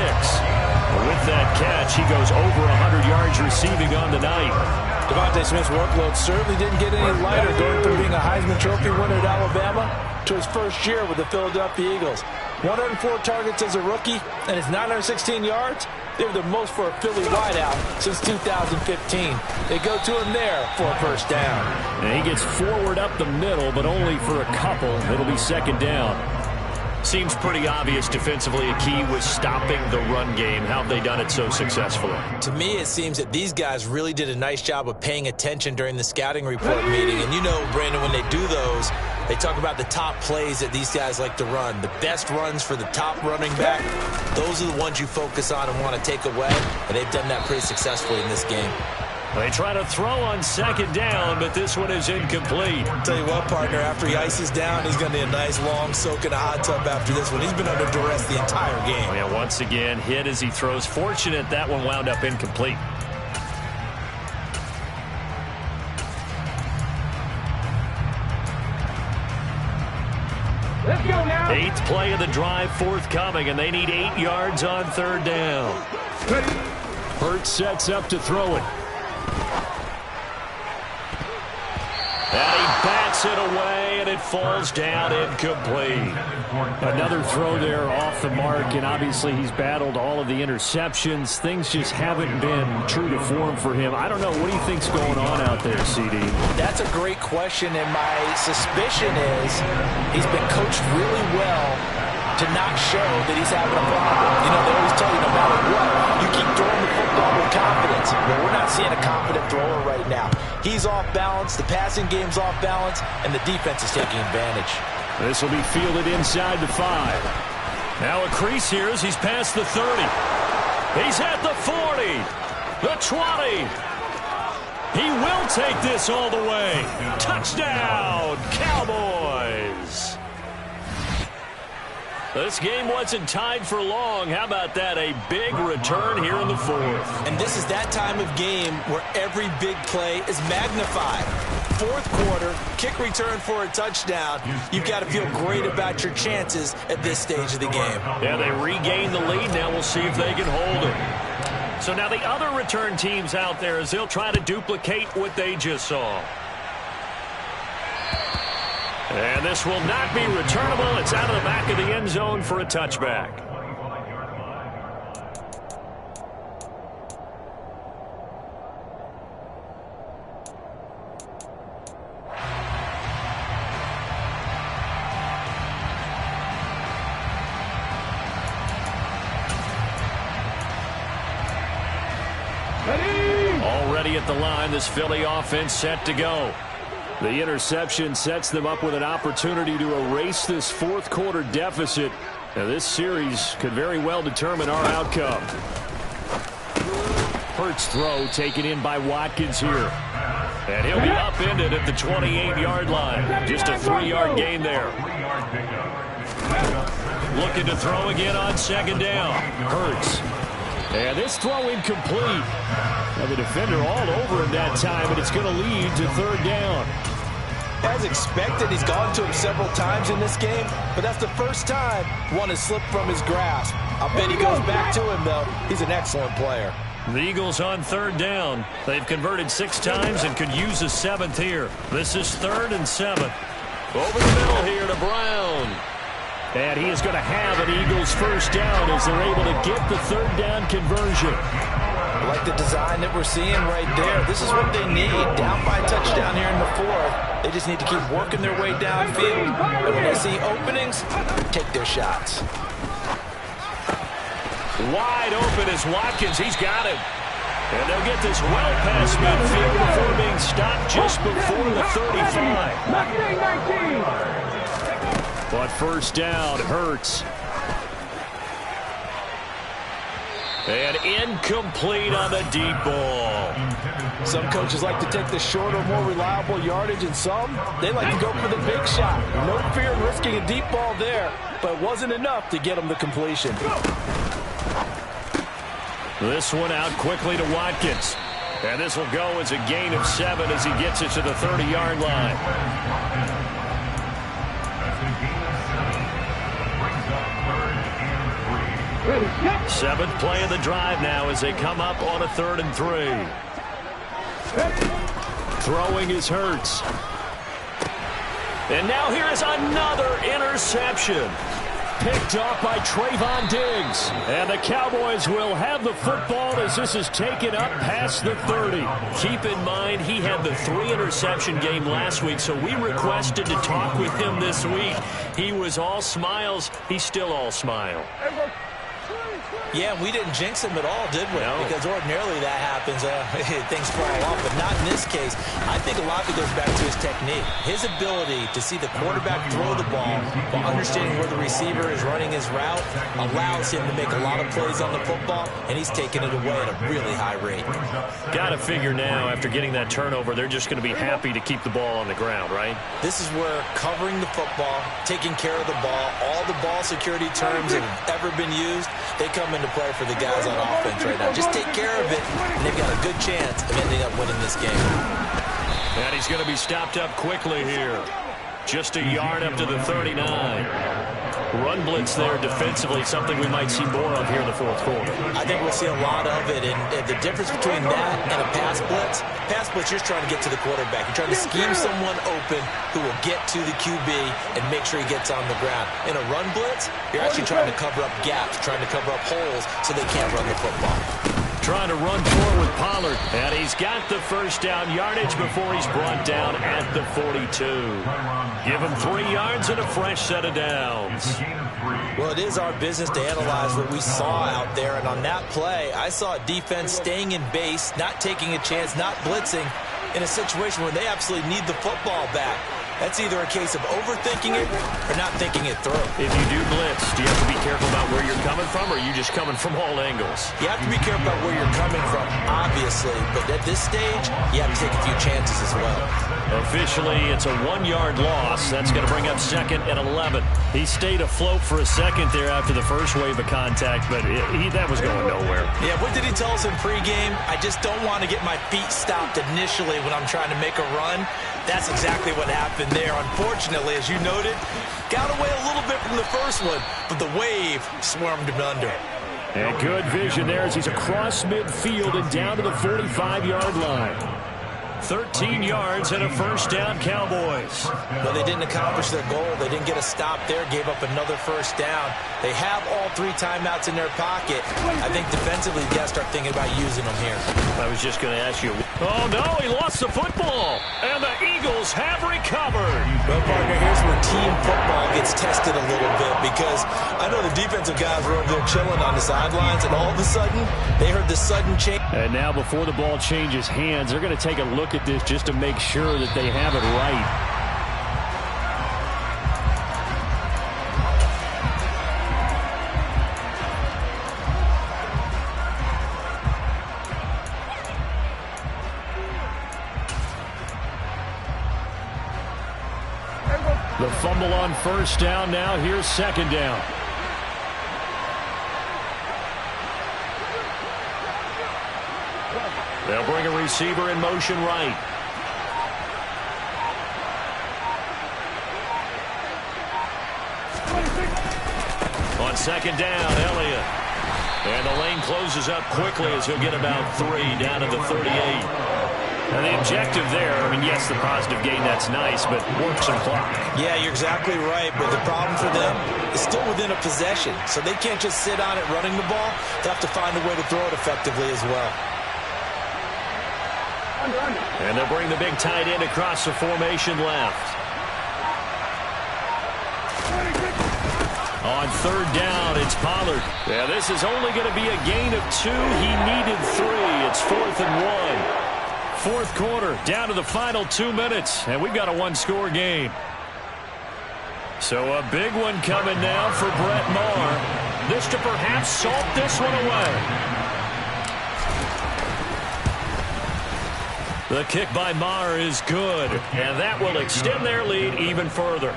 With that catch, he goes over 100 yards receiving on the night. DeVonta Smith's workload certainly didn't get any lighter going from being a Heisman Trophy winner at Alabama to his first year with the Philadelphia Eagles. 104 targets as a rookie, and his 916 yards, they were the most for a Philly wideout since 2015. They go to him there for a 1st down. And he gets forward up the middle, but only for a couple. It'll be 2nd down. Seems pretty obvious defensively a key was stopping the run game. How have they done it so successfully? To me, it seems that these guys really did a nice job of paying attention during the scouting report meeting. And you know, Brandon, when they do those, They talk about the top plays that these guys like to run. The best runs for the top running back, those are the ones you focus on and want to take away, and they've done that pretty successfully in this game. They try to throw on second down, but this one is incomplete. Tell you what, partner, after he ices down, he's going to need a nice long soak in a hot tub after this one. He's been under duress the entire game. Yeah, once again, hit as he throws. Fortunate that one wound up incomplete. Let's go now. 8th play of the drive forthcoming, and they need 8 yards on third down. Ready. Hurts sets up to throw it. And he bats it away, and it falls down incomplete. Another throw there off the mark, and obviously he's battled all of the interceptions. Things just haven't been true to form for him. I don't know. What do you think's going on out there, CD? That's a great question, and my suspicion is he's been coached really well to not show that he's having a problem. You know, they always tell you no matter what, you keep throwing the football with confidence. But we're not seeing a confident thrower right now. He's off balance, the passing game's off balance, and the defense is taking advantage. This will be fielded inside the 5. Now a crease here as he's past the 30. He's at the 40, the 20. He will take this all the way. Touchdown, Cowboys. This game wasn't tied for long. How about that? A big return here in the 4th. And this is that time of game where every big play is magnified. 4th quarter, kick return for a touchdown. You've got to feel great about your chances at this stage of the game. Yeah, they regain the lead. Now we'll see if they can hold it. So now the other return teams out there as they'll try to duplicate what they just saw. And this will not be returnable. It's out of the back of the end zone for a touchback. Ready. Already at the line, this Philly offense set to go. The interception sets them up with an opportunity to erase this 4th quarter deficit. Now, this series could very well determine our outcome. Hurts throw taken in by Watkins here. And he'll be upended at the 28-yard line. Just a 3-yard gain there. Looking to throw again on second down. Hurts. And this throw incomplete. Now the defender all over him that time, and it's going to lead to third down. As expected, he's gone to him several times in this game, but that's the first time one has slipped from his grasp. I'll bet he goes back to him, though. He's an excellent player. The Eagles on third down. They've converted 6 times and could use a 7th here. This is 3rd and 7. Over the middle here to Brown. And he is going to have an Eagles first down as they're able to get the third down conversion. I like the design that we're seeing right there. This is what they need. Down by a touchdown here in the 4th. They just need to keep working their way downfield. And when they see openings, take their shots. Wide open is Watkins. He's got him. And they'll get this well past midfield before being stopped just before the 35. Mustang 19. But first down, Hurts. And incomplete on the deep ball. Some coaches like to take the shorter, more reliable yardage, and some, they like to go for the big shot. No fear in risking a deep ball there, but it wasn't enough to get them the completion. This one out quickly to Watkins. And this will go as a gain of 7 as he gets it to the 30-yard line. 7th play of the drive now as they come up on a 3rd and 3. Throwing is Hurts. And now here is another interception. Picked off by Trayvon Diggs. And the Cowboys will have the football as this is taken up past the 30. Keep in mind, he had the 3-interception game last week, so we requested to talk with him this week. He was all smiles. He's still all smile. Yeah, we didn't jinx him at all, did we? No. Because ordinarily that happens. Things fall off, but not in this case. I think a lot of it goes back to his technique. His ability to see the quarterback throw the ball while understanding where the receiver is running his route allows him to make a lot of plays on the football, and he's taking it away at a really high rate. Got to figure now, after getting that turnover, they're just going to be happy to keep the ball on the ground, right? This is where covering the football, taking care of the ball, all the ball security terms that have ever been used, they come into play for the guys on offense right now. Just take care of it, and they've got a good chance of ending up winning this game. And he's going to be stopped up quickly here. Just a yard up to the 39. Run blitz there defensively, something we might see more of here in the fourth quarter. I think we'll see a lot of it, and the difference between that and a pass blitz, you're trying to get to the quarterback. You're trying to scheme someone open who will get to the QB and make sure he gets on the ground. In a run blitz, you're actually trying to cover up gaps, trying to cover up holes so they can't run the football. Trying to run forward with Pollard, and he's got the first down yardage before he's brought down at the 42. Give him 3 yards and a fresh set of downs. Well, it is our business to analyze what we saw out there, and on that play, I saw a defense staying in base, not taking a chance, not blitzing, in a situation where they absolutely need the football back. That's either a case of overthinking it or not thinking it through. If you do blitz, do you have to be careful about where you're coming from, or are you just coming from all angles? You have to be careful about where you're coming from, obviously, but at this stage, you have to take a few chances as well. Officially, it's a 1-yard loss. That's going to bring up 2nd and 11. He stayed afloat for a second there after the first wave of contact, but that was going nowhere. Yeah, what did he tell us in pregame? I just don't want to get my feet stopped initially when I'm trying to make a run. That's exactly what happened there. Unfortunately, as you noted, got away a little bit from the first one, but the wave swarmed him under. And good vision there as he's across midfield and down to the 45-yard line. 13 yards and a first down, Cowboys. Well, they didn't accomplish their goal. They didn't get a stop there, gave up another first down. They have all 3 timeouts in their pocket. I think defensively, you got to start thinking about using them here. I was just going to ask you. Oh, no, he lost the football. And the Eagles have recovered. Well, partner, here's where team football gets tested a little bit, because I know the defensive guys were over there chilling on the sidelines, and all of a sudden, they heard the sudden change. And now before the ball changes hands, they're going to take a look at this just to make sure that they have it right. The fumble on first down. Now here's 2nd down. They'll bring a receiver in motion right. On 2nd down, Elliott. And the lane closes up quickly as he'll get about 3 down to the 38. And the objective there, I mean, yes, the positive gain, that's nice, but work some clock. Yeah, you're exactly right, but the problem for them is still within a possession, so they can't just sit on it running the ball. They have to find a way to throw it effectively as well. And they'll bring the big tight end across the formation left. On 3rd down, it's Pollard. Yeah, this is only going to be a gain of 2. He needed 3. It's 4th and 1. 4th quarter, down to the final 2 minutes, and we've got a 1-score game. So a big one coming now for Brett Maher. This to perhaps salt this one away. The kick by Maher is good, and that will extend their lead even further.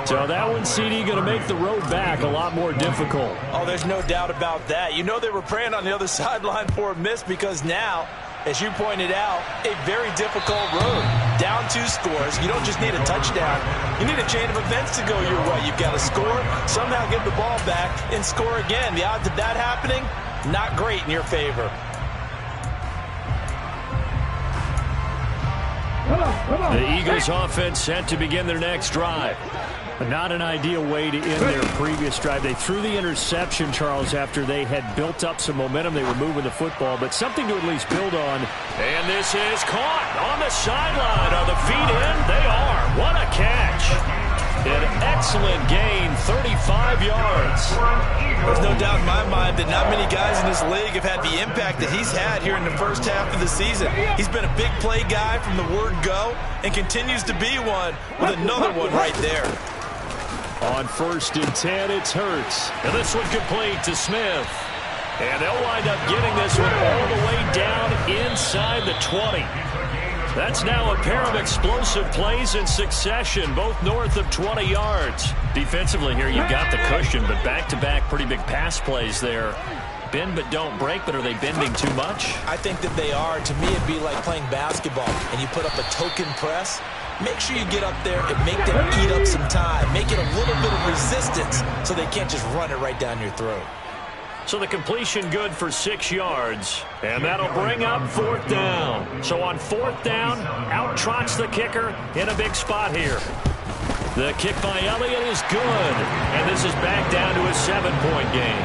So that one, CD, going to make the road back a lot more difficult. Oh, there's no doubt about that. You know they were praying on the other sideline for a miss, because now, as you pointed out, a very difficult road. Down 2 scores. You don't just need a touchdown. You need a chain of events to go your way. You've got to score, somehow get the ball back, and score again. The odds of that happening, not great in your favor. The Eagles offense set to begin their next drive. Not an ideal way to end their previous drive. They threw the interception, Charles, after they had built up some momentum. They were moving the football, but something to at least build on. And this is caught on the sideline. Are the feet in? They are. What a catch. An excellent gain, 5 yards. There's no doubt in my mind that not many guys in this league have had the impact that he's had here in the first half of the season. He's been a big play guy from the word go and continues to be one with another one right there. On 1st and 10, it's Hurts. And this one complete to Smith. And they'll wind up getting this one all the way down inside the 20. That's now a pair of explosive plays in succession, both north of 20 yards. Defensively here, you've got the cushion, but back-to-back pretty big pass plays there. Bend but don't break, but are they bending too much? I think that they are. To me, it'd be like playing basketball, and you put up a token press. Make sure you get up there and make them eat up some time. Make it a little bit of resistance so they can't just run it right down your throat. So the completion good for 6 yards, and that'll bring up 4th down. So on 4th down, out trots the kicker in a big spot here. The kick by Elliott is good, and this is back down to a 7-point game.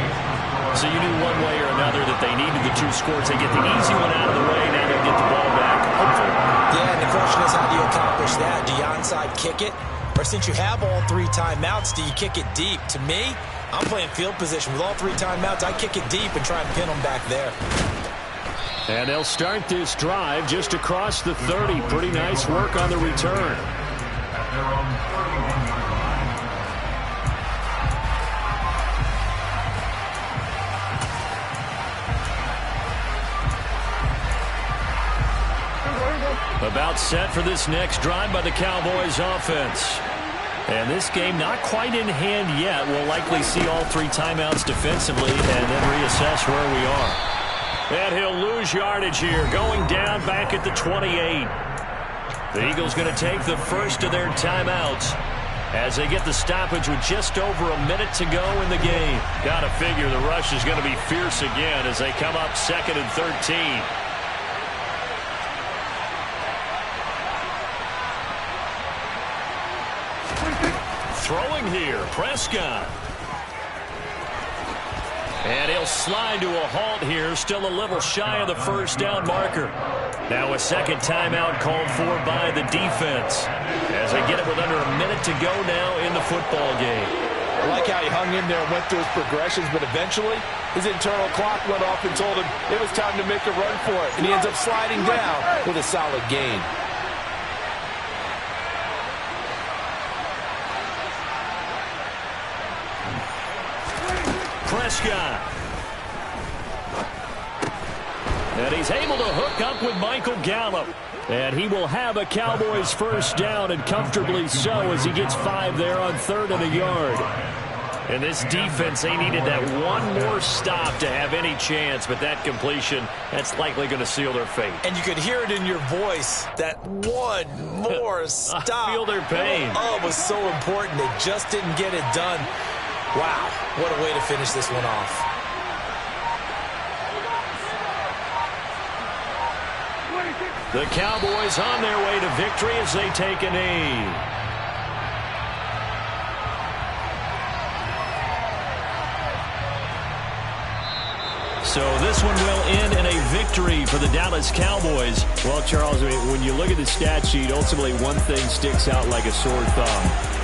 So you knew one way or another that they needed the 2 scores. They get the easy one out of the way, now they'll get the ball back, hopefully. Yeah, and the question is, how do you accomplish that? Do you onside kick it? Or since you have all 3 timeouts, do you kick it deep? To me, I'm playing field position. With all 3 timeouts, I kick it deep and try and pin them back there. And they'll start this drive just across the 30. Pretty nice work on the return. About set for this next drive by the Cowboys offense. And this game not quite in hand yet. We'll likely see all 3 timeouts defensively and then reassess where we are. And he'll lose yardage here, going down back at the 28. The Eagles going to take the first of their timeouts as they get the stoppage with just over a minute to go in the game. Got to figure the rush is going to be fierce again as they come up 2nd and 13. Throwing here, Prescott. And he'll slide to a halt here, still a little shy of the 1st down marker. Now a 2nd timeout called for by the defense as they get it with under a minute to go now in the football game. I like how he hung in there and went through his progressions, but eventually his internal clock went off and told him it was time to make a run for it. And he ends up sliding down with a solid gain. Prescott. And he's able to hook up with Michael Gallup. And he will have a Cowboys 1st down, and comfortably so, as he gets 5 there on 3rd and a yard. And this defense, they needed that one more stop to have any chance, but that completion, that's likely going to seal their fate. And you could hear it in your voice, that one more stop. I feel their pain. Oh, it was so important. They just didn't get it done. Wow, what a way to finish this one off. The Cowboys on their way to victory as they take a knee. So this one will end in a victory for the Dallas Cowboys. Well, Charles, when you look at the stat sheet, ultimately one thing sticks out like a sore thumb.